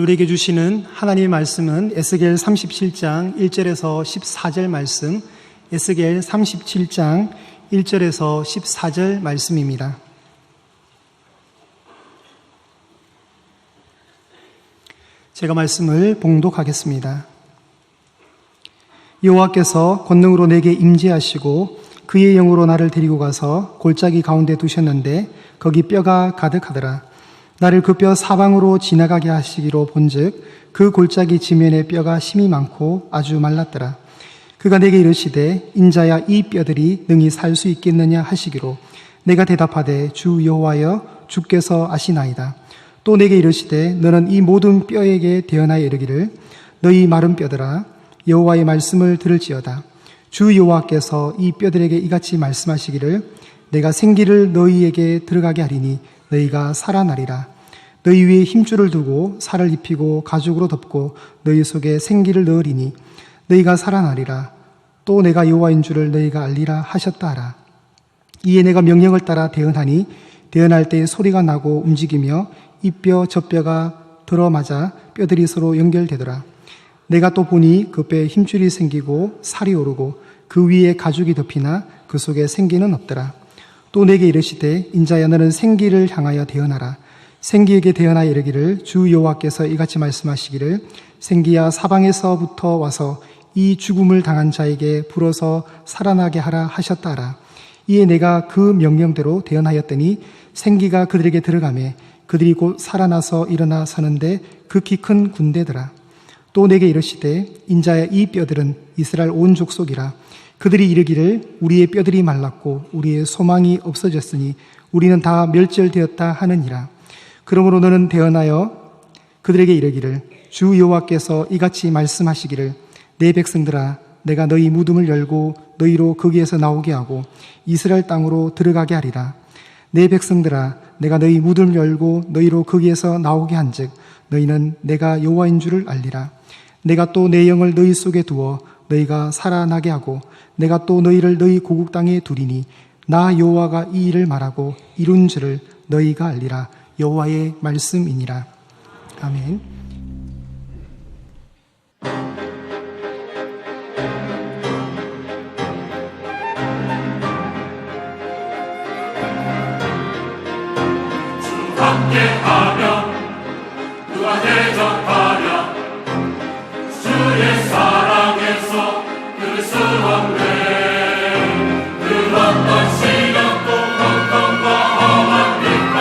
우리에게 주시는 하나님의 말씀은 에스겔 37장 1절에서 14절 말씀, 에스겔 37장 1절에서 14절 말씀입니다. 제가 말씀을 봉독하겠습니다. 여호와께서 권능으로 내게 임재하시고 그의 영으로 나를 데리고 가서 골짜기 가운데 두셨는데 거기 뼈가 가득하더라. 나를 그 뼈 사방으로 지나가게 하시기로 본즉 그 골짜기 지면에 뼈가 심이 많고 아주 말랐더라. 그가 내게 이르시되 인자야 이 뼈들이 능히 살 수 있겠느냐 하시기로 내가 대답하되 주 여호와여 주께서 아시나이다. 또 내게 이르시되 너는 이 모든 뼈에게 대언하여 이르기를 너희 마른 뼈들아 여호와의 말씀을 들을지어다. 주 여호와께서 이 뼈들에게 이같이 말씀하시기를 내가 생기를 너희에게 들어가게 하리니 너희가 살아나리라. 너희 위에 힘줄을 두고 살을 입히고 가죽으로 덮고 너희 속에 생기를 넣으리니 너희가 살아나리라. 또 내가 여호와인 줄을 너희가 알리라 하셨다 하라. 이에 내가 명령을 따라 대언하니 대언할 때 소리가 나고 움직이며 이 뼈 저 뼈가 들어맞아 뼈들이 서로 연결되더라. 내가 또 보니 그 뼈에 힘줄이 생기고 살이 오르고 그 위에 가죽이 덮이나 그 속에 생기는 없더라. 또 내게 이르시되 인자야 너는 생기를 향하여 대언하라. 생기에게 대언하여 이르기를 주 여호와께서 이같이 말씀하시기를 생기야 사방에서부터 와서 이 죽음을 당한 자에게 불어서 살아나게 하라 하셨다 하라. 이에 내가 그 명령대로 대언하였더니 생기가 그들에게 들어가매 그들이 곧 살아나서 일어나 서는데 극히 큰 군대더라. 또 내게 이르시되 인자야 이 뼈들은 이스라엘 온 족속이라. 그들이 이르기를 우리의 뼈들이 말랐고 우리의 소망이 없어졌으니 우리는 다 멸절되었다 하느니라. 그러므로 너는 대언하여 그들에게 이르기를 주 여호와께서 이같이 말씀하시기를 내 백성들아 내가 너희 무덤을 열고 너희로 거기에서 나오게 하고 이스라엘 땅으로 들어가게 하리라. 내 백성들아 내가 너희 무덤을 열고 너희로 거기에서 나오게 한즉 너희는 내가 여호와인 줄을 알리라. 내가 또 내 영을 너희 속에 두어 너희가 살아나게 하고 내가 또 너희를 너희 고국 땅에 두리니 나 여호와가 이 일을 말하고 이룬 줄을 너희가 알리라. 여호와의 말씀이니라. 아멘. 함께하며 누가 대적하랴. 주의 사랑에서 끊을 수 없네. 그 어떤 시련도 고통과 험한 빛과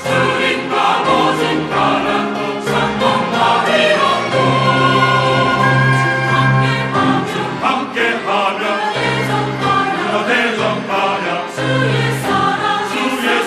주님과 모진 가난도 창공과 위험도 함께하며 누가 대적하랴. 주의 사랑에서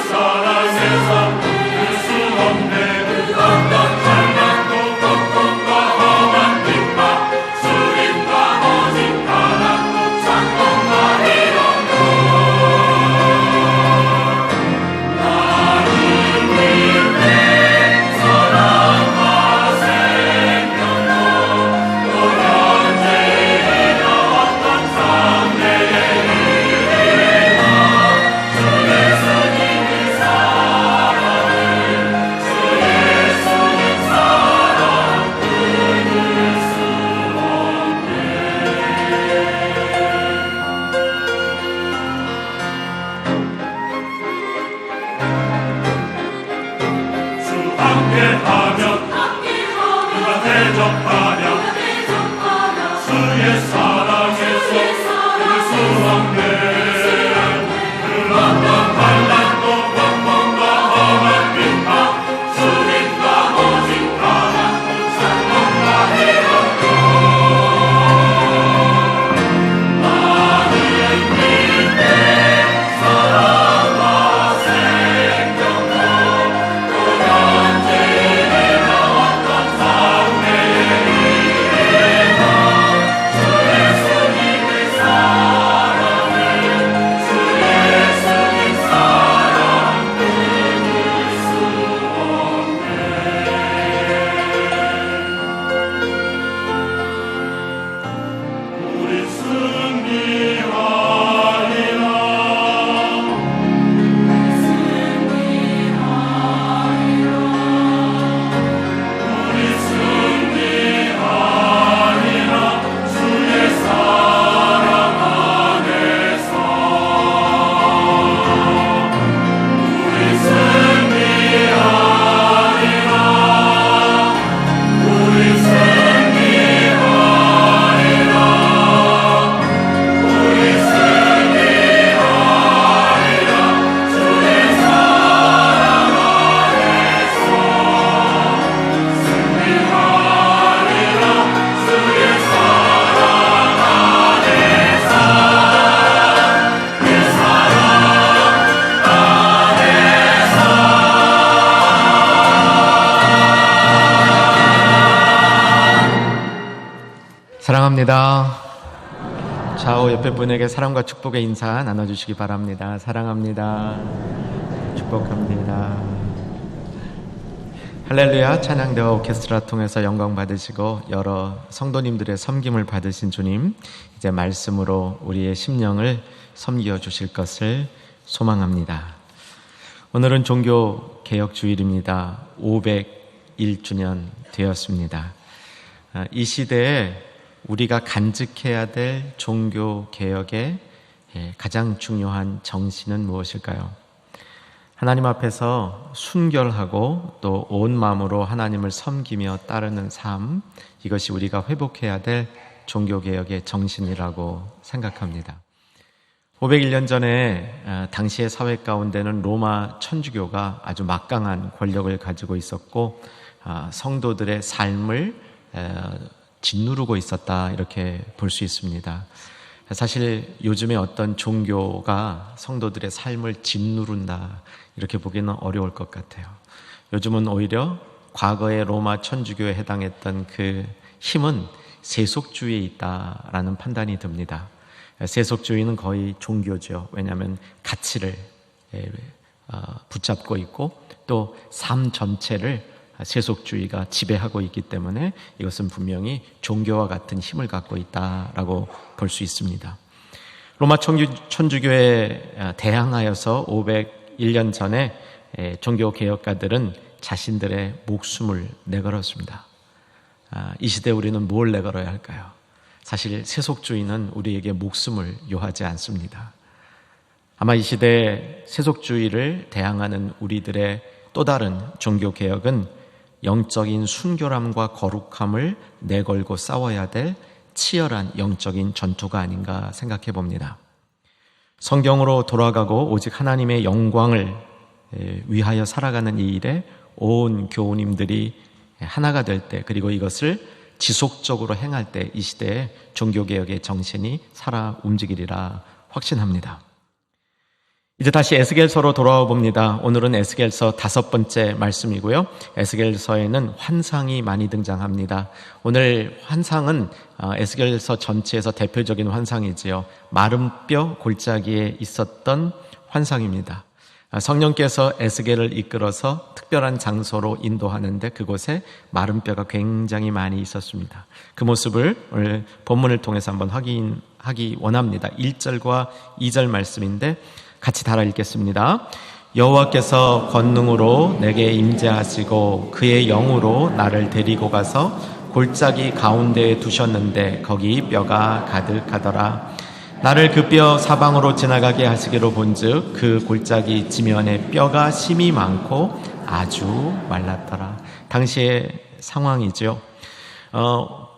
사랑합니다. 좌우 옆에 분에게 사랑과 축복의 인사 나눠주시기 바랍니다. 사랑합니다. 축복합니다. 할렐루야. 찬양대와 오케스트라 통해서 영광 받으시고 여러 성도님들의 섬김을 받으신 주님, 이제 말씀으로 우리의 심령을 섬겨 주실 것을 소망합니다. 오늘은 종교개혁주일입니다. 501주년 되었습니다. 이 시대에 우리가 간직해야 될 종교개혁의 가장 중요한 정신은 무엇일까요? 하나님 앞에서 순결하고 또 온 마음으로 하나님을 섬기며 따르는 삶, 이것이 우리가 회복해야 될 종교개혁의 정신이라고 생각합니다. 501년 전에 당시의 사회 가운데는 로마 천주교가 아주 막강한 권력을 가지고 있었고 성도들의 삶을 짓누르고 있었다, 이렇게 볼 수 있습니다. 사실 요즘에 어떤 종교가 성도들의 삶을 짓누른다, 이렇게 보기는 어려울 것 같아요. 요즘은 오히려 과거의 로마 천주교에 해당했던 그 힘은 세속주의에 있다라는 판단이 듭니다. 세속주의는 거의 종교죠. 왜냐하면 가치를 붙잡고 있고 또 삶 전체를 세속주의가 지배하고 있기 때문에 이것은 분명히 종교와 같은 힘을 갖고 있다라고 볼 수 있습니다. 로마 천주교에 대항하여서 501년 전에 종교개혁가들은 자신들의 목숨을 내걸었습니다. 이 시대에 우리는 뭘 내걸어야 할까요? 사실 세속주의는 우리에게 목숨을 요하지 않습니다. 아마 이 시대에 세속주의를 대항하는 우리들의 또 다른 종교개혁은 영적인 순결함과 거룩함을 내걸고 싸워야 될 치열한 영적인 전투가 아닌가 생각해 봅니다. 성경으로 돌아가고 오직 하나님의 영광을 위하여 살아가는 이 일에 온 교우님들이 하나가 될 때, 그리고 이것을 지속적으로 행할 때 이 시대에 종교개혁의 정신이 살아 움직이리라 확신합니다. 이제 다시 에스겔서로 돌아와 봅니다. 오늘은 에스겔서 5번째 말씀이고요. 에스겔서에는 환상이 많이 등장합니다. 오늘 환상은 에스겔서 전체에서 대표적인 환상이지요. 마른 뼈 골짜기에 있었던 환상입니다. 성령께서 에스겔을 이끌어서 특별한 장소로 인도하는데 그곳에 마른 뼈가 굉장히 많이 있었습니다. 그 모습을 오늘 본문을 통해서 한번 확인하기 원합니다. 1절과 2절 말씀인데 같이 달아 읽겠습니다. 여호와께서 권능으로 내게 임재하시고 그의 영으로 나를 데리고 가서 골짜기 가운데에 두셨는데 거기 뼈가 가득하더라. 나를 그 뼈 사방으로 지나가게 하시기로 본즉 그 골짜기 지면에 뼈가 심이 많고 아주 말랐더라. 당시의 상황이죠.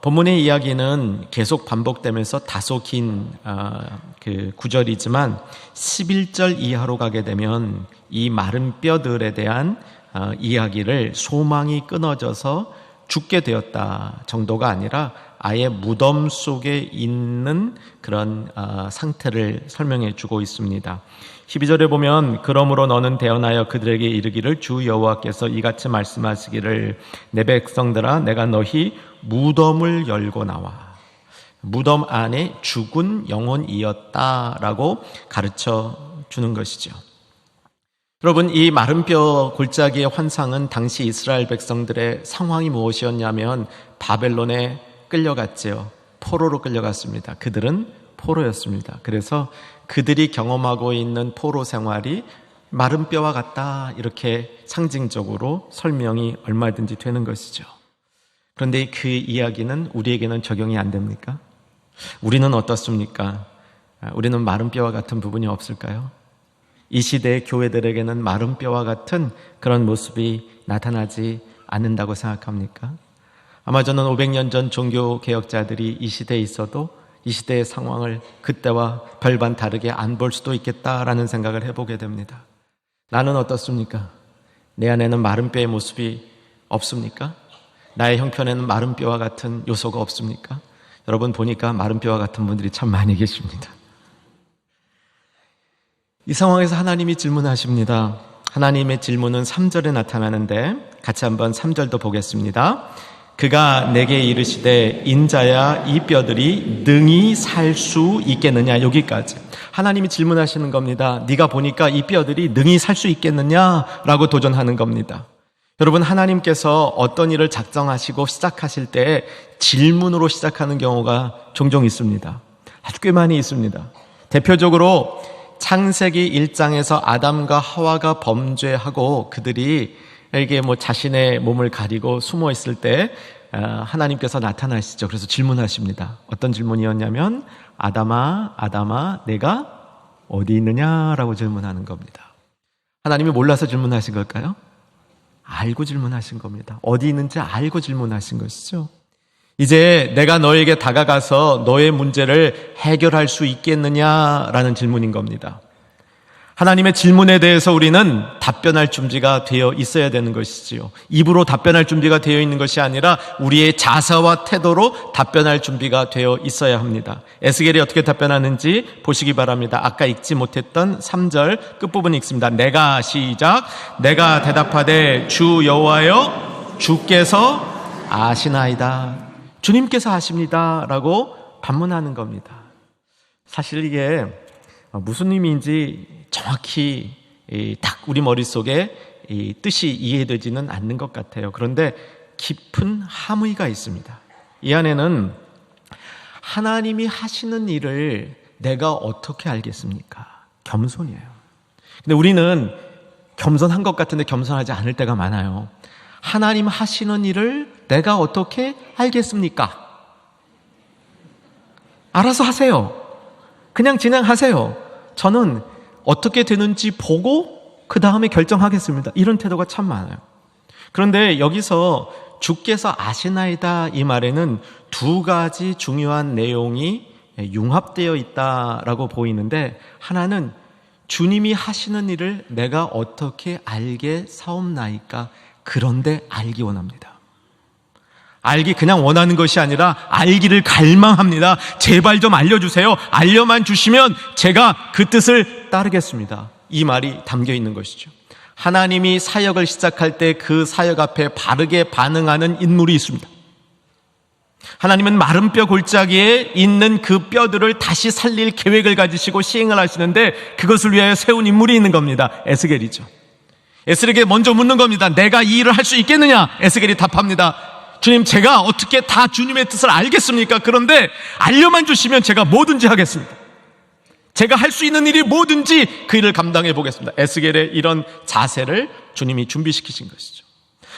본문의 이야기는 계속 반복되면서 다소 긴 그 구절이지만 11절 이하로 가게 되면 이 마른 뼈들에 대한 이야기를 소망이 끊어져서 죽게 되었다 정도가 아니라 아예 무덤 속에 있는 그런 상태를 설명해 주고 있습니다. 12절에 보면 그러므로 너는 대언하여 그들에게 이르기를 주 여호와께서 이같이 말씀하시기를 내 백성들아 내가 너희 무덤을 열고 나와. 무덤 안에 죽은 영혼이었다라고 가르쳐 주는 것이죠. 여러분, 이 마른 뼈 골짜기의 환상은 당시 이스라엘 백성들의 상황이 무엇이었냐면 바벨론에 끌려갔지요. 포로로 끌려갔습니다. 그들은 포로였습니다. 그래서 그들이 경험하고 있는 포로 생활이 마른 뼈와 같다, 이렇게 상징적으로 설명이 얼마든지 되는 것이죠. 그런데 그 이야기는 우리에게는 적용이 안 됩니까? 우리는 어떻습니까? 우리는 마른 뼈와 같은 부분이 없을까요? 이 시대의 교회들에게는 마른 뼈와 같은 그런 모습이 나타나지 않는다고 생각합니까? 아마 저는 500년 전 종교개혁자들이 이 시대에 있어도 이 시대의 상황을 그때와 별반 다르게 안 볼 수도 있겠다라는 생각을 해보게 됩니다. 나는 어떻습니까? 내 안에는 마른 뼈의 모습이 없습니까? 나의 형편에는 마른 뼈와 같은 요소가 없습니까? 여러분 보니까 마른 뼈와 같은 분들이 참 많이 계십니다. 이 상황에서 하나님이 질문하십니다. 하나님의 질문은 3절에 나타나는데 같이 한번 3절도 보겠습니다. 그가 내게 이르시되 인자야 이 뼈들이 능히 살 수 있겠느냐. 여기까지 하나님이 질문하시는 겁니다. 네가 보니까 이 뼈들이 능히 살 수 있겠느냐라고 도전하는 겁니다. 여러분, 하나님께서 어떤 일을 작정하시고 시작하실 때 질문으로 시작하는 경우가 종종 있습니다. 아주 꽤 많이 있습니다. 대표적으로 창세기 1장에서 아담과 하와가 범죄하고 그들이 이게 자신의 몸을 가리고 숨어 있을 때 하나님께서 나타나시죠. 그래서 질문하십니다. 어떤 질문이었냐면 아담아, 아담아, 내가 어디 있느냐라고 질문하는 겁니다. 하나님이 몰라서 질문하신 걸까요? 알고 질문하신 겁니다. 어디 있는지 알고 질문하신 것이죠. 이제 내가 너에게 다가가서 너의 문제를 해결할 수 있겠느냐라는 질문인 겁니다. 하나님의 질문에 대해서 우리는 답변할 준비가 되어 있어야 되는 것이지요. 입으로 답변할 준비가 되어 있는 것이 아니라 우리의 자세와 태도로 답변할 준비가 되어 있어야 합니다. 에스겔이 어떻게 답변하는지 보시기 바랍니다. 아까 읽지 못했던 3절 끝부분 읽습니다. 내가 시작. 내가 대답하되 주 여호와여 주께서 아시나이다. 주님께서 아십니다 라고 반문하는 겁니다. 사실 이게 무슨 의미인지 정확히 딱 우리 머릿속에 뜻이 이해되지는 않는 것 같아요. 그런데 깊은 함의가 있습니다. 이 안에는 하나님이 하시는 일을 내가 어떻게 알겠습니까? 겸손이에요. 근데 우리는 겸손한 것 같은데 겸손하지 않을 때가 많아요. 하나님 하시는 일을 내가 어떻게 알겠습니까? 알아서 하세요. 그냥 진행하세요. 저는 어떻게 되는지 보고 그 다음에 결정하겠습니다. 이런 태도가 참 많아요. 그런데 여기서 주께서 아시나이다 이 말에는 두 가지 중요한 내용이 융합되어 있다라고 보이는데, 하나는 주님이 하시는 일을 내가 어떻게 알게 사옵나이까? 그런데 알기 원합니다. 알기 그냥 원하는 것이 아니라 알기를 갈망합니다. 제발 좀 알려주세요. 알려만 주시면 제가 그 뜻을 따르겠습니다. 이 말이 담겨 있는 것이죠. 하나님이 사역을 시작할 때 그 사역 앞에 바르게 반응하는 인물이 있습니다. 하나님은 마른 뼈 골짜기에 있는 그 뼈들을 다시 살릴 계획을 가지시고 시행을 하시는데 그것을 위하여 세운 인물이 있는 겁니다. 에스겔이죠. 에스겔에게 먼저 묻는 겁니다. 내가 이 일을 할 수 있겠느냐? 에스겔이 답합니다. 주님, 제가 어떻게 다 주님의 뜻을 알겠습니까? 그런데 알려만 주시면 제가 뭐든지 하겠습니다. 제가 할 수 있는 일이 뭐든지 그 일을 감당해 보겠습니다. 에스겔의 이런 자세를 주님이 준비시키신 것이죠.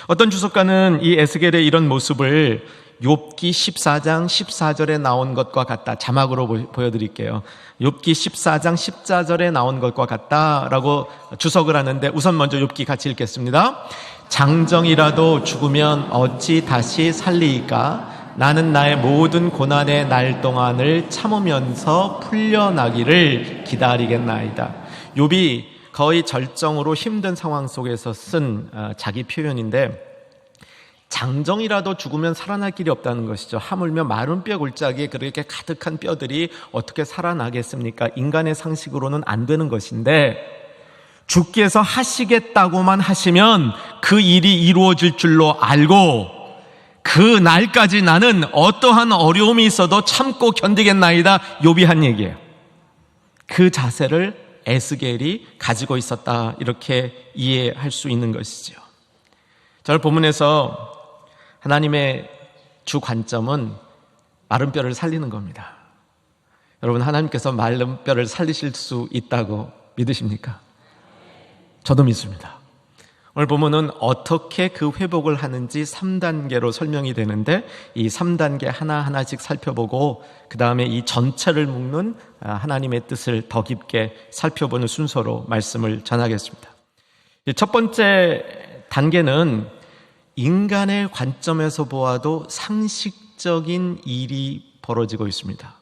어떤 주석가는 이 에스겔의 이런 모습을 욥기 14장 14절에 나온 것과 같다. 자막으로 보여드릴게요. 욥기 14장 14절에 나온 것과 같다라고 주석을 하는데, 우선 먼저 욥기 같이 읽겠습니다. 장정이라도 죽으면 어찌 다시 살리이까? 나는 나의 모든 고난의 날 동안을 참으면서 풀려나기를 기다리겠나이다. 욥이 거의 절정으로 힘든 상황 속에서 쓴 자기 표현인데, 장정이라도 죽으면 살아날 길이 없다는 것이죠. 하물며 마른 뼈 골짜기에 그렇게 가득한 뼈들이 어떻게 살아나겠습니까? 인간의 상식으로는 안 되는 것인데, 주께서 하시겠다고만 하시면 그 일이 이루어질 줄로 알고 그 날까지 나는 어떠한 어려움이 있어도 참고 견디겠나이다. 욥이 한 얘기예요. 그 자세를 에스겔이 가지고 있었다, 이렇게 이해할 수 있는 것이죠. 저는 본문에서 하나님의 주 관점은 마른 뼈를 살리는 겁니다. 여러분, 하나님께서 마른 뼈를 살리실 수 있다고 믿으십니까? 저도 믿습니다. 오늘 본문은 어떻게 그 회복을 하는지 3단계로 설명이 되는데, 이 3단계 하나하나씩 살펴보고 그 다음에 이 전체를 묶는 하나님의 뜻을 더 깊게 살펴보는 순서로 말씀을 전하겠습니다. 첫 번째 단계는 인간의 관점에서 보아도 상식적인 일이 벌어지고 있습니다.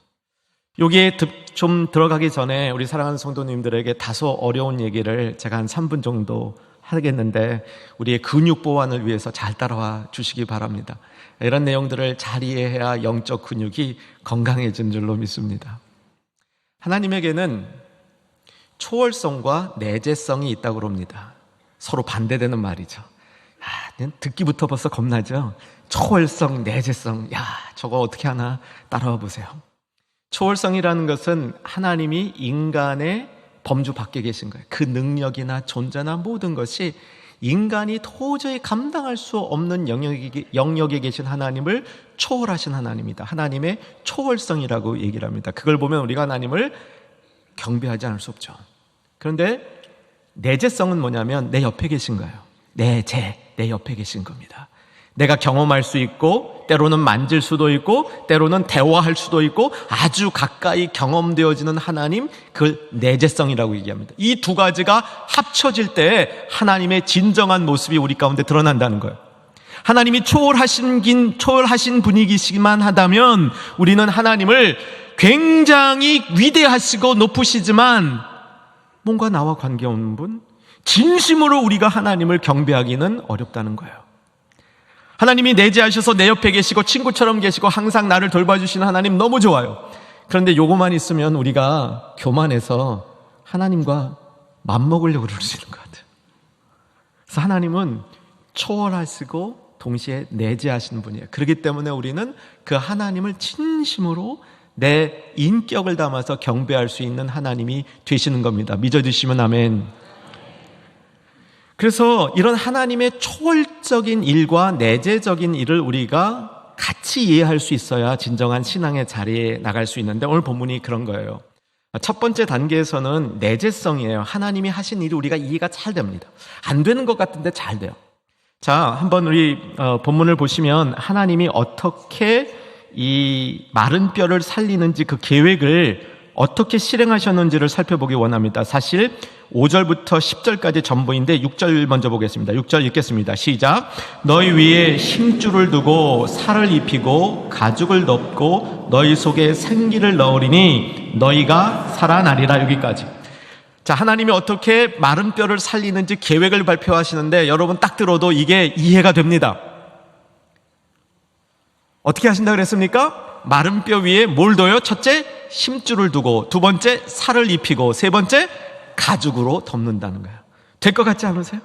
여기에 좀 들어가기 전에 우리 사랑하는 성도님들에게 다소 어려운 얘기를 제가 한 3분 정도 하겠는데, 우리의 근육 보완을 위해서 잘 따라와 주시기 바랍니다. 이런 내용들을 잘 이해해야 영적 근육이 건강해진 줄로 믿습니다. 하나님에게는 초월성과 내재성이 있다고 합니다. 서로 반대되는 말이죠. 듣기부터 벌써 겁나죠? 초월성, 내재성. 야, 저거 어떻게 하나 따라와 보세요. 초월성이라는 것은 하나님이 인간의 범주 밖에 계신 거예요. 그 능력이나 존재나 모든 것이 인간이 도저히 감당할 수 없는 영역에 계신 하나님을 초월하신 하나님이다. 하나님의 초월성이라고 얘기를 합니다. 그걸 보면 우리가 하나님을 경배하지 않을 수 없죠. 그런데 내재성은 뭐냐면 내 옆에 계신 거예요. 내 옆에 계신 겁니다. 내가 경험할 수 있고 때로는 만질 수도 있고 때로는 대화할 수도 있고 아주 가까이 경험되어지는 하나님, 그걸 내재성이라고 얘기합니다. 이 두 가지가 합쳐질 때 하나님의 진정한 모습이 우리 가운데 드러난다는 거예요. 하나님이 초월하신 분이시기만 하다면 우리는 하나님을 굉장히 위대하시고 높으시지만 뭔가 나와 관계없는 분, 진심으로 우리가 하나님을 경배하기는 어렵다는 거예요. 하나님이 내재하셔서 내 옆에 계시고 친구처럼 계시고 항상 나를 돌봐주시는 하나님 너무 좋아요. 그런데 요거만 있으면 우리가 교만해서 하나님과 맘먹으려고 그러시는 것 같아요. 그래서 하나님은 초월하시고 동시에 내재하시는 분이에요. 그렇기 때문에 우리는 그 하나님을 진심으로 내 인격을 담아서 경배할 수 있는 하나님이 되시는 겁니다. 믿어주시면 아멘. 그래서 이런 하나님의 초월적인 일과 내재적인 일을 우리가 같이 이해할 수 있어야 진정한 신앙의 자리에 나갈 수 있는데 오늘 본문이 그런 거예요. 첫 번째 단계에서는 내재성이에요. 하나님이 하신 일이 우리가 이해가 잘 됩니다. 안 되는 것 같은데 잘 돼요. 자, 한번 우리 본문을 보시면 하나님이 어떻게 이 마른 뼈를 살리는지 그 계획을 어떻게 실행하셨는지를 살펴보기 원합니다. 사실 5절부터 10절까지 전부인데 6절 먼저 보겠습니다. 6절 읽겠습니다. 시작. 너희 위에 힘줄을 두고 살을 입히고 가죽을 덮고 너희 속에 생기를 넣으리니 너희가 살아나리라. 여기까지. 자, 하나님이 어떻게 마른 뼈를 살리는지 계획을 발표하시는데 여러분 딱 들어도 이게 이해가 됩니다. 어떻게 하신다 그랬습니까? 마른 뼈 위에 뭘 둬요? 첫째, 힘줄을 두고, 두 번째, 살을 입히고, 세 번째, 가죽으로 덮는다는 거예요. 될 것 같지 않으세요?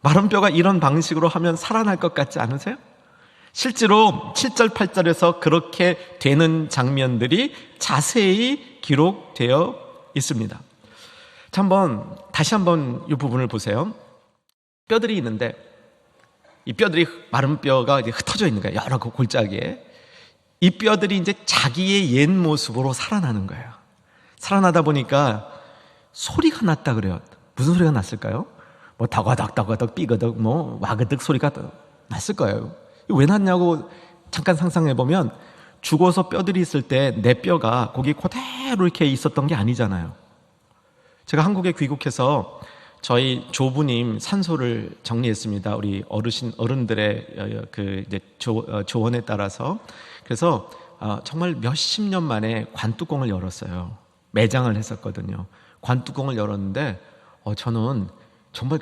마른 뼈가 이런 방식으로 하면 살아날 것 같지 않으세요? 실제로 7절, 8절에서 그렇게 되는 장면들이 자세히 기록되어 있습니다. 자, 다시 한번 이 부분을 보세요. 뼈들이 있는데 이 뼈들이 마른 뼈가 이제 흩어져 있는 거예요. 여러 골짜기에. 이 뼈들이 이제 자기의 옛 모습으로 살아나는 거예요. 살아나다 보니까 소리가 났다 그래요. 무슨 소리가 났을까요? 뭐 더거덕 삐거덕 뭐 와그득 소리가 났을 거예요. 왜 났냐고 잠깐 상상해 보면 죽어서 뼈들이 있을 때 내 뼈가 거기 그대로 이렇게 있었던 게 아니잖아요. 제가 한국에 귀국해서 저희 조부님 산소를 정리했습니다. 우리 어른들의 그 이제 조언에 따라서. 그래서 정말 몇십 년 만에 관뚜껑을 열었어요. 매장을 했었거든요. 관뚜껑을 열었는데 저는 정말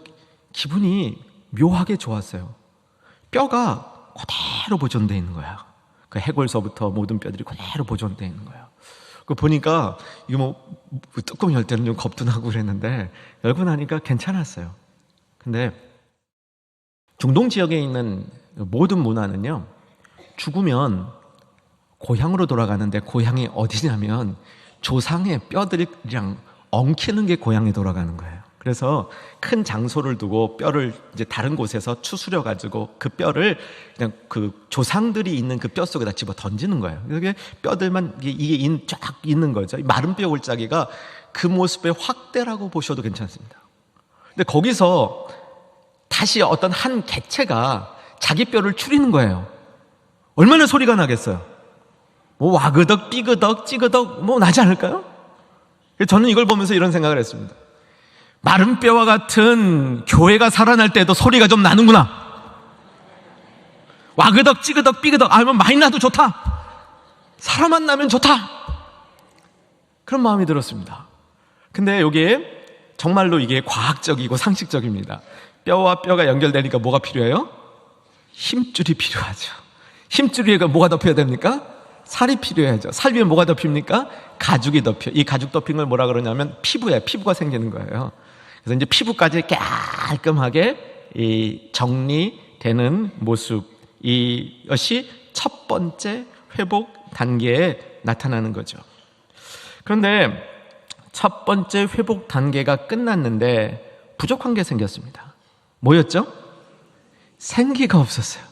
기분이 묘하게 좋았어요. 뼈가 그대로 보존되어 있는 거야. 그 해골서부터 모든 뼈들이 그대로 보존되어 있는 거예요. 그 보니까 이거 뭐 뚜껑 열 때는 좀 겁도 나고 그랬는데 열고 나니까 괜찮았어요. 근데 중동 지역에 있는 모든 문화는요, 죽으면 고향으로 돌아가는데 고향이 어디냐면 조상의 뼈들이랑 엉키는 게 고향에 돌아가는 거예요. 그래서 큰 장소를 두고 뼈를 이제 다른 곳에서 추스려 가지고 그 뼈를 그냥 그 조상들이 있는 그 뼈 속에다 집어 던지는 거예요. 이게 뼈들만 이게 쫙 있는 거죠. 마른 뼈 골짜기가 그 모습의 확대라고 보셔도 괜찮습니다. 근데 거기서 다시 어떤 한 개체가 자기 뼈를 추리는 거예요. 얼마나 소리가 나겠어요? 뭐 와그덕, 삐그덕, 찌그덕 뭐 나지 않을까요? 저는 이걸 보면서 이런 생각을 했습니다. 마른 뼈와 같은 교회가 살아날 때도 소리가 좀 나는구나. 와그덕, 찌그덕, 삐그덕, 뭐 많이 나도 좋다. 사람만 나면 좋다. 그런 마음이 들었습니다. 근데 여기에 정말로 이게 과학적이고 상식적입니다. 뼈와 뼈가 연결되니까 뭐가 필요해요? 힘줄이 필요하죠. 힘줄 위에 뭐가 덮여야 됩니까? 살이 필요하죠. 살 위에 뭐가 덮입니까? 가죽이 덮여. 이 가죽 덮인 걸 뭐라 그러냐면 피부예요. 피부가 생기는 거예요. 그래서 이제 피부까지 깔끔하게 정리되는 모습 이것이 첫 번째 회복 단계에 나타나는 거죠. 그런데 첫 번째 회복 단계가 끝났는데 부족한 게 생겼습니다. 뭐였죠? 생기가 없었어요.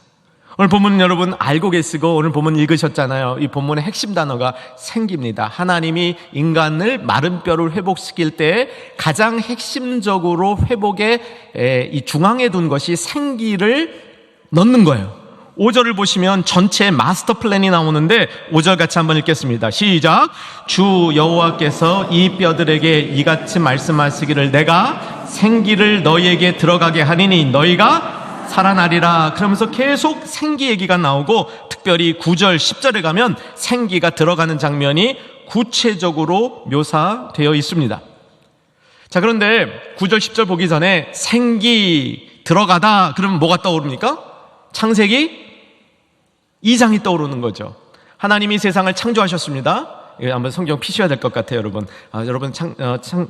오늘 본문 여러분 알고 계시고 오늘 본문 읽으셨잖아요. 이 본문의 핵심 단어가 생기입니다. 하나님이 인간을 마른 뼈를 회복시킬 때 가장 핵심적으로 회복의 이 중앙에 둔 것이 생기를 넣는 거예요. 5절을 보시면 전체 마스터 플랜이 나오는데 5절 같이 한번 읽겠습니다. 시작. 주 여호와께서 이 뼈들에게 이같이 말씀하시기를 내가 생기를 너희에게 들어가게 하리니 너희가 살아나리라. 그러면서 계속 생기 얘기가 나오고 특별히 9절 10절에 가면 생기가 들어가는 장면이 구체적으로 묘사되어 있습니다. 자, 그런데 9절 10절 보기 전에 생기 들어가다 그러면 뭐가 떠오릅니까? 창세기 2장이 떠오르는 거죠. 하나님이 세상을 창조하셨습니다. 이거 한번 성경 피셔야 될 것 같아요, 여러분. 여러분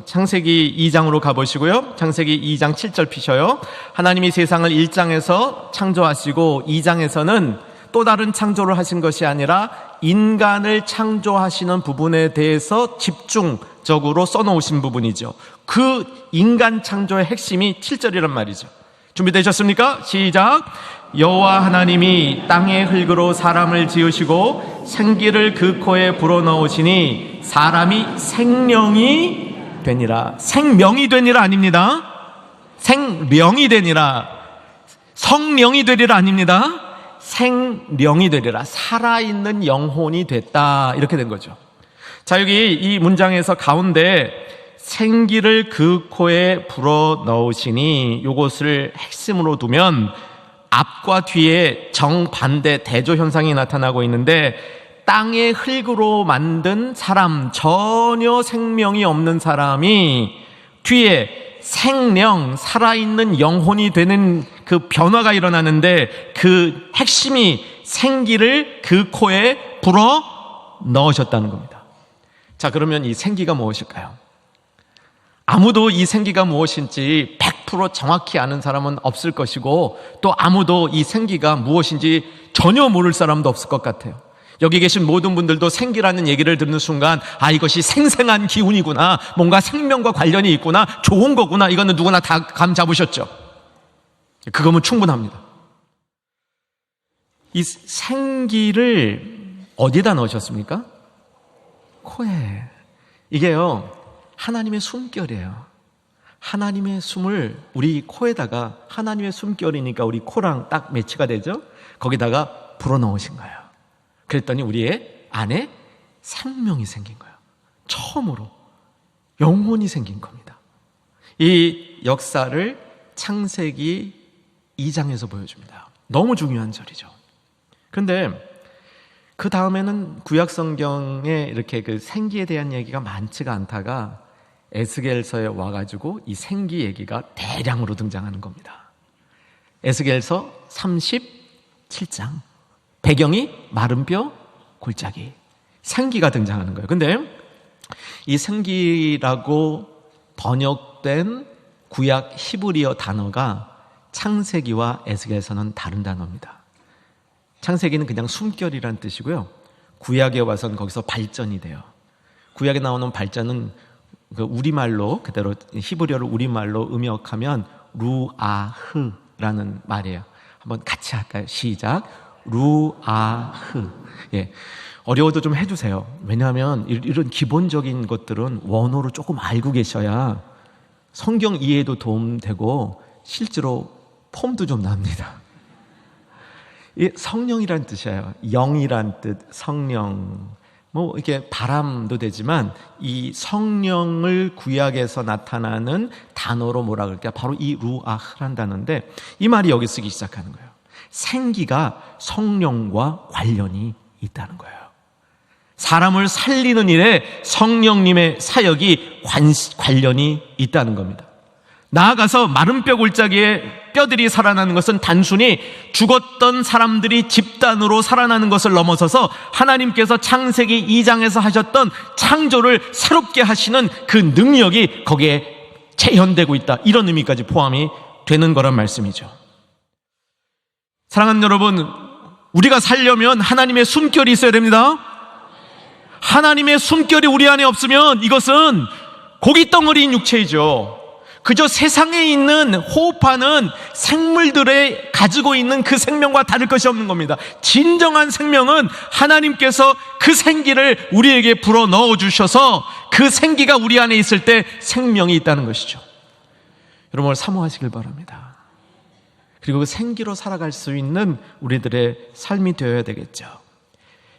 창세기 2장으로 가보시고요. 창세기 2장 7절 피셔요. 하나님이 세상을 1장에서 창조하시고 2장에서는 또 다른 창조를 하신 것이 아니라 인간을 창조하시는 부분에 대해서 집중적으로 써놓으신 부분이죠. 그 인간 창조의 핵심이 7절이란 말이죠. 준비되셨습니까? 시작. 여호와 하나님이 땅의 흙으로 사람을 지으시고 생기를 그 코에 불어넣으시니 사람이 생령이 되니라. 생명이 되니라 아닙니다. 생령이 되니라. 성령이 되리라 아닙니다. 생령이 되리라. 살아있는 영혼이 됐다. 이렇게 된 거죠. 자, 여기 이 문장에서 가운데 생기를 그 코에 불어넣으시니 이것을 핵심으로 두면 앞과 뒤에 정반대 대조 현상이 나타나고 있는데 땅의 흙으로 만든 사람, 전혀 생명이 없는 사람이 뒤에 생령, 살아있는 영혼이 되는 그 변화가 일어나는데 그 핵심이 생기를 그 코에 불어 넣으셨다는 겁니다. 자, 그러면 이 생기가 무엇일까요? 아무도 이 생기가 무엇인지 100% 정확히 아는 사람은 없을 것이고 또 아무도 이 생기가 무엇인지 전혀 모를 사람도 없을 것 같아요. 여기 계신 모든 분들도 생기라는 얘기를 듣는 순간 이것이 생생한 기운이구나, 뭔가 생명과 관련이 있구나, 좋은 거구나, 이거는 누구나 다 감 잡으셨죠. 그거면 충분합니다. 이 생기를 어디다 넣으셨습니까? 코에. 이게요, 하나님의 숨결이에요. 하나님의 숨을 우리 코에다가, 하나님의 숨결이니까 우리 코랑 딱 매치가 되죠. 거기다가 불어넣으신 거예요. 그랬더니 우리의 안에 생명이 생긴 거예요. 처음으로 영혼이 생긴 겁니다. 이 역사를 창세기 2장에서 보여줍니다. 너무 중요한 절이죠. 그런데 그 다음에는 구약 성경에 이렇게 그 생기에 대한 얘기가 많지가 않다가 에스겔서에 와가지고 이 생기 얘기가 대량으로 등장하는 겁니다. 에스겔서 37장. 배경이 마른 뼈, 골짜기. 생기가 등장하는 거예요. 근데 이 생기라고 번역된 구약 히브리어 단어가 창세기와 에스겔서는 다른 단어입니다. 창세기는 그냥 숨결이란 뜻이고요. 구약에 와서는 거기서 발전이 돼요. 구약에 나오는 발전은 그 우리말로, 그대로 히브리어를 우리말로 음역하면 루아흐라는 말이에요. 한번 같이 할까요? 시작. 루아흐. 예. 어려워도 좀 해주세요. 왜냐하면 이런 기본적인 것들은 원어로 조금 알고 계셔야 성경 이해에도 도움되고 실제로 폼도 좀 납니다. 이 성령이란 뜻이에요. 영이란 뜻, 성령. 뭐 이렇게 바람도 되지만 이 성령을 구약에서 나타나는 단어로 뭐라 그럴까요? 바로 이 루아흐란 단어인데 이 말이 여기 쓰기 시작하는 거예요. 생기가 성령과 관련이 있다는 거예요. 사람을 살리는 일에 성령님의 사역이 관련이 있다는 겁니다. 나아가서 마른 뼈 골짜기에 뼈들이 살아나는 것은 단순히 죽었던 사람들이 집단으로 살아나는 것을 넘어서서 하나님께서 창세기 2장에서 하셨던 창조를 새롭게 하시는 그 능력이 거기에 재현되고 있다, 이런 의미까지 포함이 되는 거란 말씀이죠. 사랑하는 여러분, 우리가 살려면 하나님의 숨결이 있어야 됩니다. 하나님의 숨결이 우리 안에 없으면 이것은 고깃덩어리인 육체이죠. 그저 세상에 있는 호흡하는 생물들의 가지고 있는 그 생명과 다를 것이 없는 겁니다. 진정한 생명은 하나님께서 그 생기를 우리에게 불어 넣어 주셔서 그 생기가 우리 안에 있을 때 생명이 있다는 것이죠. 여러분을 사모하시길 바랍니다. 그리고 그 생기로 살아갈 수 있는 우리들의 삶이 되어야 되겠죠.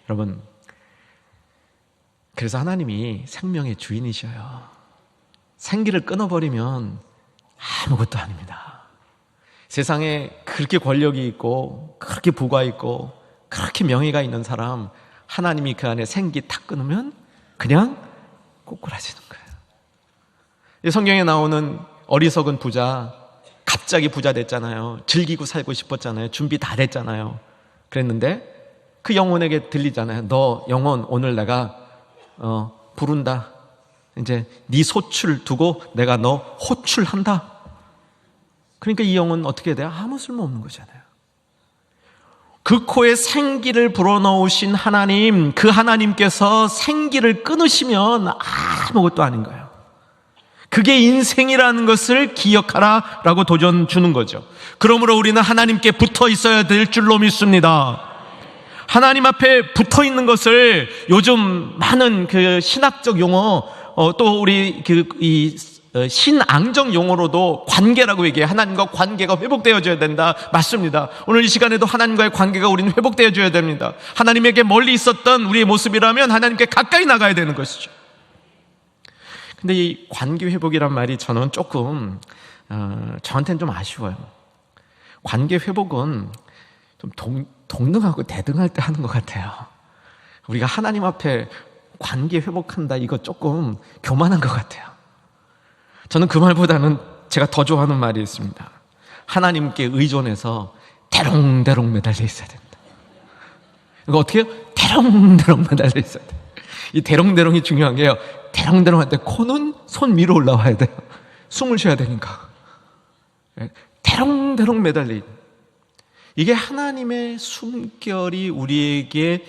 여러분, 그래서 하나님이 생명의 주인이셔요. 생기를 끊어버리면 아무것도 아닙니다. 세상에 그렇게 권력이 있고 그렇게 부가 있고 그렇게 명예가 있는 사람, 하나님이 그 안에 생기 탁 끊으면 그냥 꼬꾸라지는 거예요. 성경에 나오는 어리석은 부자, 갑자기 부자 됐잖아요. 즐기고 살고 싶었잖아요. 준비 다 됐잖아요. 그랬는데 그 영혼에게 들리잖아요. 너 영혼 오늘 내가 부른다. 이제 네 소출 두고 내가 너 호출한다. 그러니까 이 영혼 어떻게 돼요? 아무 쓸모없는 거잖아요. 그 코에 생기를 불어넣으신 하나님, 그 하나님께서 생기를 끊으시면 아무것도 아닌 거예요. 그게 인생이라는 것을 기억하라 라고 도전 주는 거죠. 그러므로 우리는 하나님께 붙어 있어야 될 줄로 믿습니다. 하나님 앞에 붙어 있는 것을 요즘 많은 그 신학적 용어, 또 우리 신앙적 용어로도 관계라고 얘기해요. 하나님과 관계가 회복되어져야 된다. 맞습니다. 오늘 이 시간에도 하나님과의 관계가 우리는 회복되어져야 됩니다. 하나님에게 멀리 있었던 우리의 모습이라면 하나님께 가까이 나가야 되는 것이죠. 근데 이 관계 회복이란 말이 저는 조금 저한테는 좀 아쉬워요. 관계 회복은 좀 동등하고 대등할 때 하는 것 같아요. 우리가 하나님 앞에 관계 회복한다, 이거 조금 교만한 것 같아요. 저는 그 말보다는 제가 더 좋아하는 말이 있습니다. 하나님께 의존해서 대롱대롱 매달려 있어야 된다. 이거 어떻게 해요? 대롱대롱 매달려 있어야 돼요. 이 대롱대롱이 중요한 게요, 대롱대롱 할 때 코는 손 위로 올라와야 돼요. 숨을 쉬어야 되니까. 대롱대롱 매달려 있는, 이게 하나님의 숨결이 우리에게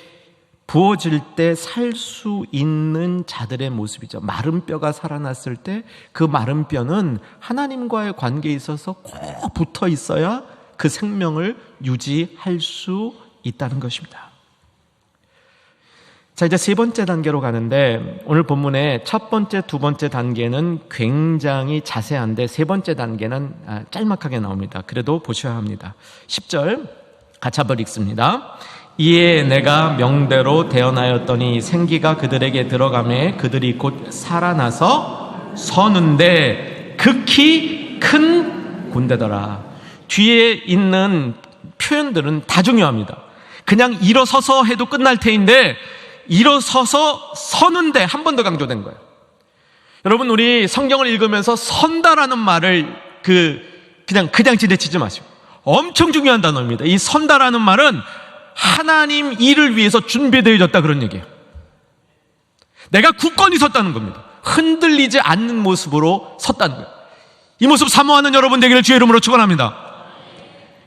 부어질 때 살 수 있는 자들의 모습이죠. 마른 뼈가 살아났을 때 그 마른 뼈는 하나님과의 관계에 있어서 꼭 붙어 있어야 그 생명을 유지할 수 있다는 것입니다. 자, 이제 세 번째 단계로 가는데, 오늘 본문의 첫 번째, 두 번째 단계는 굉장히 자세한데 세 번째 단계는 짤막하게 나옵니다. 그래도 보셔야 합니다. 10절 같이 한번 읽습니다. 이에 내가 명대로 대언하였더니 생기가 그들에게 들어가매 그들이 곧 살아나서 서는데 극히 큰 군대더라. 뒤에 있는 표현들은 다 중요합니다. 그냥 일어서서 해도 끝날 테인데 일어서서 서는데 한 번 더 강조된 거예요. 여러분, 우리 성경을 읽으면서 선다라는 말을 그냥 지대치지 마시고, 엄청 중요한 단어입니다. 이 선다라는 말은 하나님 일을 위해서 준비되어졌다, 그런 얘기예요. 내가 굳건히 섰다는 겁니다. 흔들리지 않는 모습으로 섰다는 거예요. 이 모습 사모하는 여러분 되기를 주의 이름으로 축원합니다.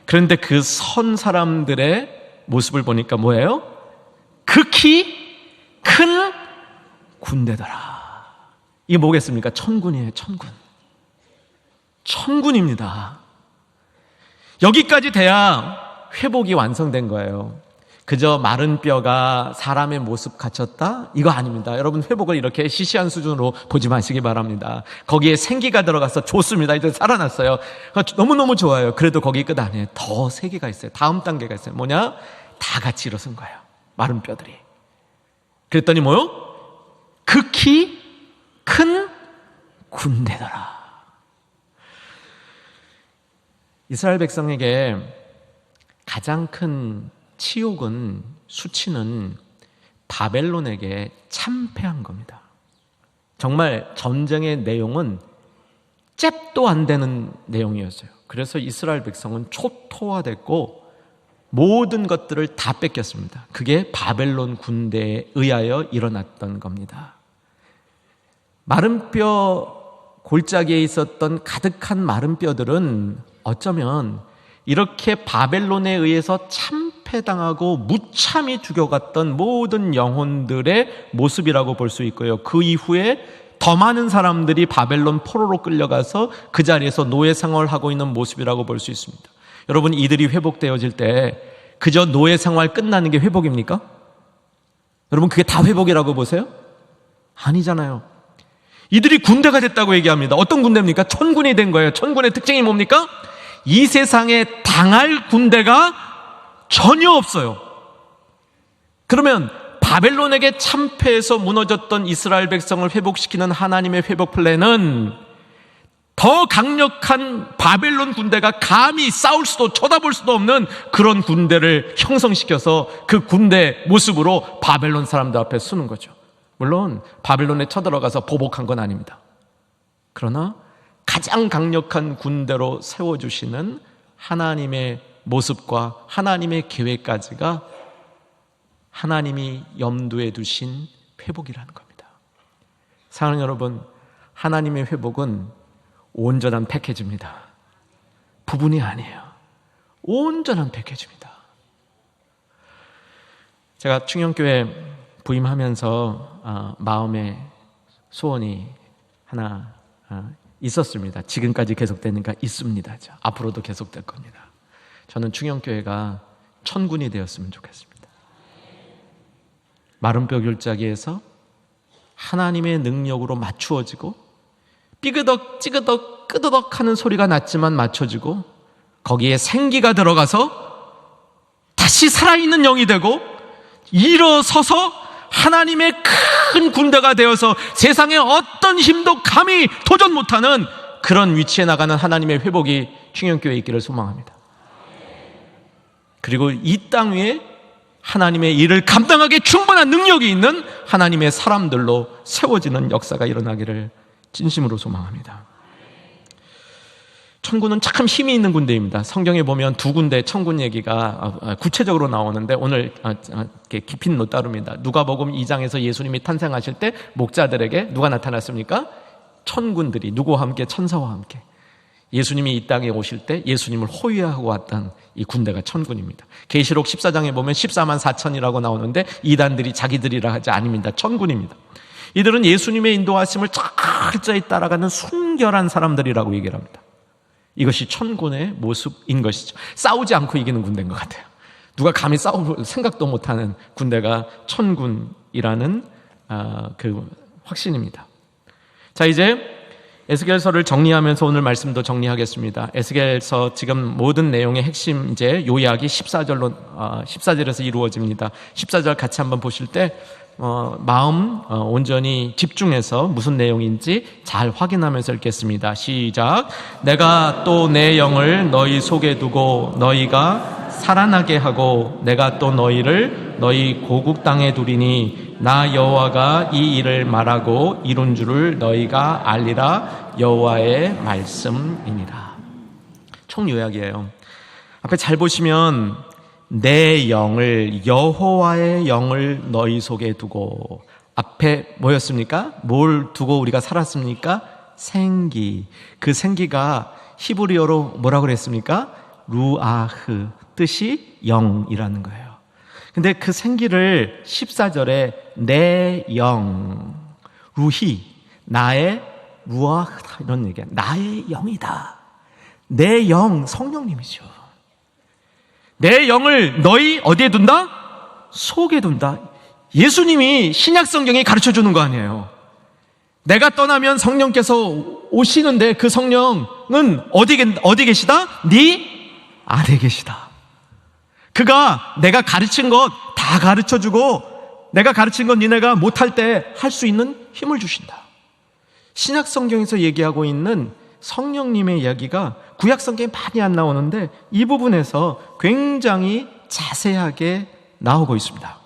그런데 그 선 사람들의 모습을 보니까 뭐예요? 극히 큰 군대더라. 이게 뭐겠습니까? 천군이에요. 천군입니다. 여기까지 돼야 회복이 완성된 거예요. 그저 마른 뼈가 사람의 모습 갖췄다? 이거 아닙니다. 여러분, 회복을 이렇게 시시한 수준으로 보지 마시기 바랍니다. 거기에 생기가 들어가서 좋습니다. 이제 살아났어요. 너무너무 좋아요. 그래도 거기 끝 아니에요. 더 세계가 있어요. 다음 단계가 있어요. 뭐냐? 다 같이 일어선 거예요. 마른 뼈들이. 그랬더니 뭐요? 극히 큰 군대더라. 이스라엘 백성에게 가장 큰 치욕은, 수치는 바벨론에게 참패한 겁니다. 정말 전쟁의 내용은 잽도 안 되는 내용이었어요. 그래서 이스라엘 백성은 초토화됐고 모든 것들을 다 뺏겼습니다. 그게 바벨론 군대에 의하여 일어났던 겁니다. 마른 뼈 골짜기에 있었던 가득한 마른 뼈들은 어쩌면 이렇게 바벨론에 의해서 참패 참패당하고 무참히 죽여갔던 모든 영혼들의 모습이라고 볼 수 있고요. 그 이후에 더 많은 사람들이 바벨론 포로로 끌려가서 그 자리에서 노예 생활을 하고 있는 모습이라고 볼 수 있습니다. 여러분, 이들이 회복되어질 때 그저 노예 생활 끝나는 게 회복입니까? 여러분, 그게 다 회복이라고 보세요? 아니잖아요. 이들이 군대가 됐다고 얘기합니다. 어떤 군대입니까? 천군이 된 거예요. 천군의 특징이 뭡니까? 이 세상에 당할 군대가 전혀 없어요. 그러면 바벨론에게 참패해서 무너졌던 이스라엘 백성을 회복시키는 하나님의 회복 플랜은 더 강력한 바벨론 군대가 감히 싸울 수도 쳐다볼 수도 없는 그런 군대를 형성시켜서 그 군대 모습으로 바벨론 사람들 앞에 서는 거죠. 물론 바벨론에 쳐들어가서 보복한 건 아닙니다. 그러나 가장 강력한 군대로 세워주시는 하나님의 모습과 하나님의 계획까지가 하나님이 염두에 두신 회복이라는 겁니다. 사랑하는 여러분, 하나님의 회복은 온전한 패키지입니다. 부분이 아니에요. 온전한 패키지입니다. 제가 충영교회 부임하면서 마음의 소원이 하나 있었습니다. 지금까지 계속되니까 있습니다. 앞으로도 계속될 겁니다. 저는 충영교회가 천군이 되었으면 좋겠습니다. 마른 뼈 골짜기에서 하나님의 능력으로 맞추어지고 삐그덕 찌그덕 끄드덕 하는 소리가 났지만 맞춰지고 거기에 생기가 들어가서 다시 살아있는 영이 되고 일어서서 하나님의 큰 군대가 되어서 세상의 어떤 힘도 감히 도전 못하는 그런 위치에 나가는 하나님의 회복이 충영교회에 있기를 소망합니다. 그리고 이 땅 위에 하나님의 일을 감당하기에 충분한 능력이 있는 하나님의 사람들로 세워지는 역사가 일어나기를 진심으로 소망합니다. 천군은 참 힘이 있는 군대입니다. 성경에 보면 두 군데 천군 얘기가 구체적으로 나오는데 오늘 깊이는 못 다룹니다. 누가복음 2장에서 예수님이 탄생하실 때 목자들에게 누가 나타났습니까? 천군들이 누구와 함께? 천사와 함께. 예수님이 이 땅에 오실 때 예수님을 호위하고 왔던 이 군대가 천군입니다. 계시록 14장에 보면 14만 4천이라고 나오는데 이단들이 자기들이라 하지 아닙니다. 천군입니다. 이들은 예수님의 인도하심을 철저히 따라가는 순결한 사람들이라고 얘기를 합니다. 이것이 천군의 모습인 것이죠. 싸우지 않고 이기는 군대인 것 같아요. 누가 감히 싸울 생각도 못하는 군대가 천군이라는 그 확신입니다. 자, 이제 에스겔서를 정리하면서 오늘 말씀도 정리하겠습니다. 에스겔서 지금 모든 내용의 핵심 이제 요약이 14절에서 이루어집니다. 14절 같이 한번 보실 때 마음 온전히 집중해서 무슨 내용인지 잘 확인하면서 읽겠습니다. 시작. 내가 또 내 영을 너희 속에 두고 너희가 살아나게 하고 내가 또 너희를 너희 고국 땅에 두리니 나 여호와가 이 일을 말하고 이룬 줄을 너희가 알리라. 여호와의 말씀입니다. 총 요약이에요. 앞에 잘 보시면 내 영을, 여호와의 영을 너희 속에 두고, 앞에 뭐였습니까? 뭘 두고 우리가 살았습니까? 생기. 그 생기가 히브리어로 뭐라고 그랬습니까? 루아흐, 뜻이 영이라는 거예요. 근데 그 생기를 14절에 내 영, 루히, 나의 루아흐다 이런 얘기야. 나의 영이다. 내 영, 성령님이죠. 내 영을 너희 어디에 둔다? 속에 둔다. 예수님이 신약 성경이 가르쳐 주는 거 아니에요. 내가 떠나면 성령께서 오시는데 그 성령은 어디 계시다? 네 안에 계시다. 그가 내가 가르친 것 다 가르쳐 주고 내가 가르친 것 니네가 못할 때 할 수 있는 힘을 주신다. 신약 성경에서 얘기하고 있는 성령님의 이야기가 구약 성경에 많이 안 나오는데 이 부분에서 굉장히 자세하게 나오고 있습니다.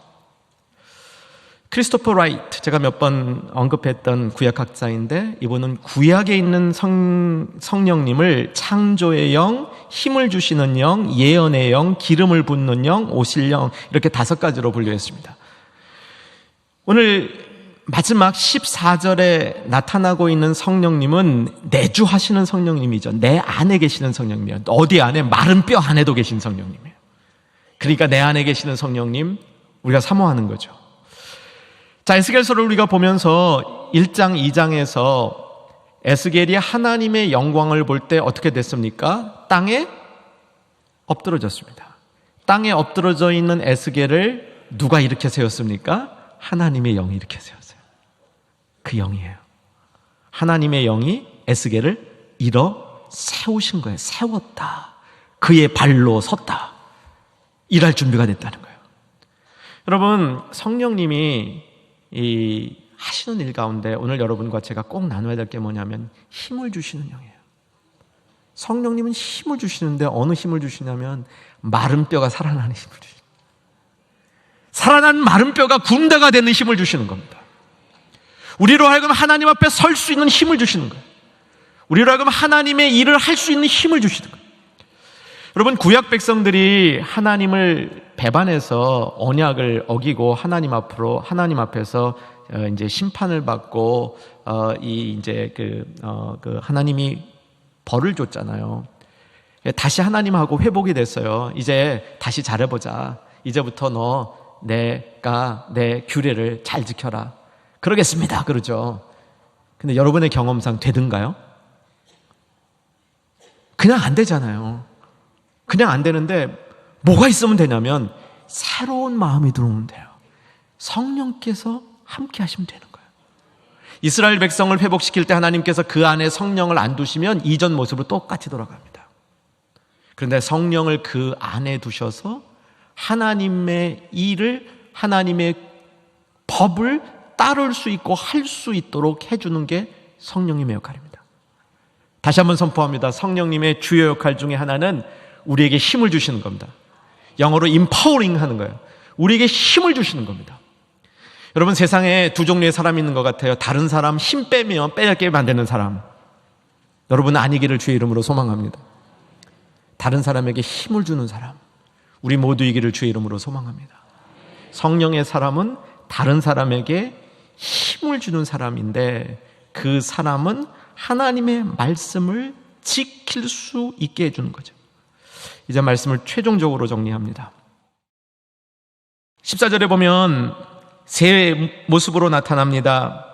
크리스토퍼 라이트, 제가 몇 번 언급했던 구약학자인데 이분은 구약에 있는 성령님을 창조의 영, 힘을 주시는 영, 예언의 영, 기름을 붓는 영, 오실 영 이렇게 5가지로 분류했습니다. 오늘 마지막 14절에 나타나고 있는 성령님은 내주하시는 성령님이죠. 내 안에 계시는 성령님이에요. 어디 안에? 마른 뼈 안에도 계신 성령님이에요. 그러니까 내 안에 계시는 성령님 우리가 사모하는 거죠. 자, 에스겔서를 우리가 보면서 1장, 2장에서 에스겔이 하나님의 영광을 볼 때 어떻게 됐습니까? 땅에 엎드러졌습니다. 땅에 엎드러져 있는 에스겔을 누가 일으켜 세웠습니까? 하나님의 영이 일으켜 세웠어요. 그 영이에요. 하나님의 영이 에스겔을 일어 세우신 거예요. 세웠다. 그의 발로 섰다. 일할 준비가 됐다는 거예요. 여러분, 성령님이 하시는 일 가운데 오늘 여러분과 제가 꼭 나눠야 될 게 뭐냐면 힘을 주시는 영이에요. 성령님은 힘을 주시는데 어느 힘을 주시냐면 마른 뼈가 살아나는 힘을 주시는, 살아난 마른 뼈가 군대가 되는 힘을 주시는 겁니다. 우리로 하여금 하나님 앞에 설 수 있는 힘을 주시는 거예요. 우리로 하여금 하나님의 일을 할 수 있는 힘을 주시는 거예요. 여러분, 구약 백성들이 하나님을 배반해서 언약을 어기고 하나님 앞에서 이제 심판을 받고 하나님이 벌을 줬잖아요. 다시 하나님하고 회복이 됐어요. 이제 다시 잘해보자. 이제부터 내가 내 규례를 잘 지켜라. 그러겠습니다. 그러죠. 근데 여러분의 경험상 되든가요? 그냥 안 되잖아요. 그냥 안 되는데 뭐가 있으면 되냐면 새로운 마음이 들어오면 돼요. 성령께서 함께 하시면 되는 거예요. 이스라엘 백성을 회복시킬 때 하나님께서 그 안에 성령을 안 두시면 이전 모습으로 똑같이 돌아갑니다. 그런데 성령을 그 안에 두셔서 하나님의 일을, 하나님의 법을 따를 수 있고 할 수 있도록 해주는 게 성령님의 역할입니다. 다시 한번 선포합니다. 성령님의 주요 역할 중에 하나는 우리에게 힘을 주시는 겁니다. 영어로 empowering 하는 거예요. 우리에게 힘을 주시는 겁니다. 여러분, 세상에 두 종류의 사람이 있는 것 같아요. 다른 사람 힘 빼면 빼게 만드는 사람. 여러분은 아니기를 주의 이름으로 소망합니다. 다른 사람에게 힘을 주는 사람, 우리 모두이기를 주의 이름으로 소망합니다. 성령의 사람은 다른 사람에게 힘을 주는 사람인데 그 사람은 하나님의 말씀을 지킬 수 있게 해주는 거죠. 이제 말씀을 최종적으로 정리합니다. 14절에 보면 새 모습으로 나타납니다.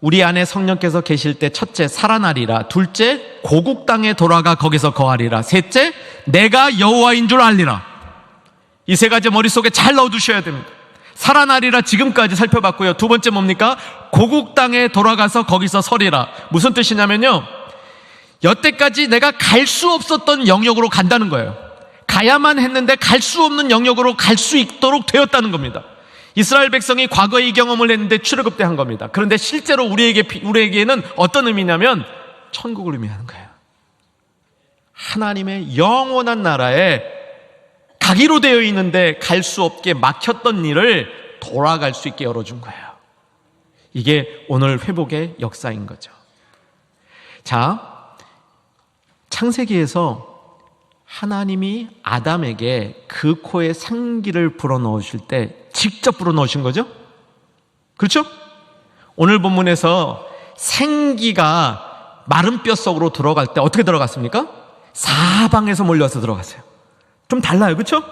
우리 안에 성령께서 계실 때 첫째, 살아나리라. 둘째, 고국 땅에 돌아가 거기서 거하리라. 셋째, 내가 여호와인 줄 알리라. 이 세 가지 머릿속에 잘 넣어두셔야 됩니다. 살아나리라 지금까지 살펴봤고요. 두 번째 뭡니까? 고국 땅에 돌아가서 거기서 서리라. 무슨 뜻이냐면요, 여태까지 내가 갈 수 없었던 영역으로 간다는 거예요. 가야만 했는데 갈 수 없는 영역으로 갈 수 있도록 되었다는 겁니다. 이스라엘 백성이 과거에 이 경험을 했는데 출애굽 때 한 겁니다. 그런데 실제로 우리에게는 어떤 의미냐면 천국을 의미하는 거예요. 하나님의 영원한 나라에 가기로 되어 있는데 갈 수 없게 막혔던 일을 돌아갈 수 있게 열어준 거예요. 이게 오늘 회복의 역사인 거죠. 자, 창세기에서 하나님이 아담에게 그 코에 생기를 불어넣으실 때 직접 불어넣으신 거죠? 그렇죠? 오늘 본문에서 생기가 마른 뼈 속으로 들어갈 때 어떻게 들어갔습니까? 사방에서 몰려와서 들어갔어요. 좀 달라요, 그렇죠?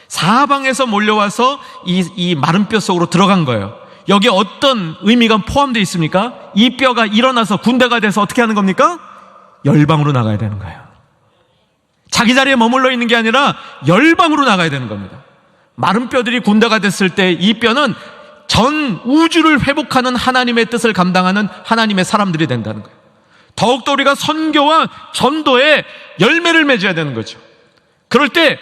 사방에서 몰려와서 이 마른 뼈 속으로 들어간 거예요. 여기에 어떤 의미가 포함되어 있습니까? 이 뼈가 일어나서 군대가 돼서 어떻게 하는 겁니까? 열방으로 나가야 되는 거예요. 자기 자리에 머물러 있는 게 아니라 열방으로 나가야 되는 겁니다. 마른 뼈들이 군대가 됐을 때 이 뼈는 전 우주를 회복하는 하나님의 뜻을 감당하는 하나님의 사람들이 된다는 거예요. 더욱더 우리가 선교와 전도에 열매를 맺어야 되는 거죠. 그럴 때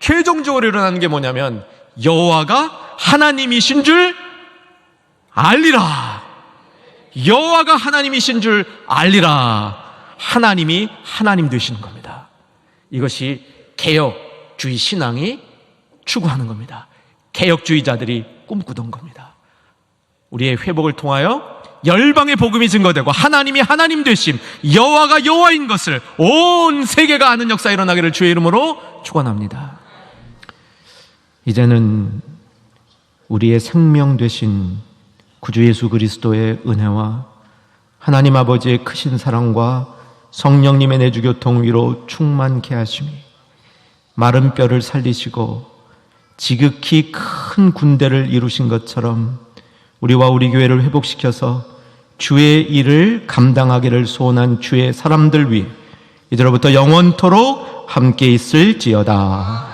최종적으로 일어나는 게 뭐냐면 여호와가 하나님이신 줄 알리라. 여호와가 하나님이신 줄 알리라. 하나님이 하나님 되시는 겁니다. 이것이 개혁주의 신앙이 추구하는 겁니다. 개혁주의자들이 꿈꾸던 겁니다. 우리의 회복을 통하여 열방의 복음이 증거되고 하나님이 하나님 되심, 여호와가 여호와인 것을 온 세계가 아는 역사 일어나기를 주의 이름으로 축원합니다. 이제는 우리의 생명 되신 구주 예수 그리스도의 은혜와 하나님 아버지의 크신 사랑과 성령님의 내주 교통 위로 충만케 하심이 마른 뼈를 살리시고 지극히 큰 군대를 이루신 것처럼 우리와 우리 교회를 회복시켜서 주의 일을 감당하기를 소원한 주의 사람들 위해 이제로부터 영원토록 함께 있을지어다.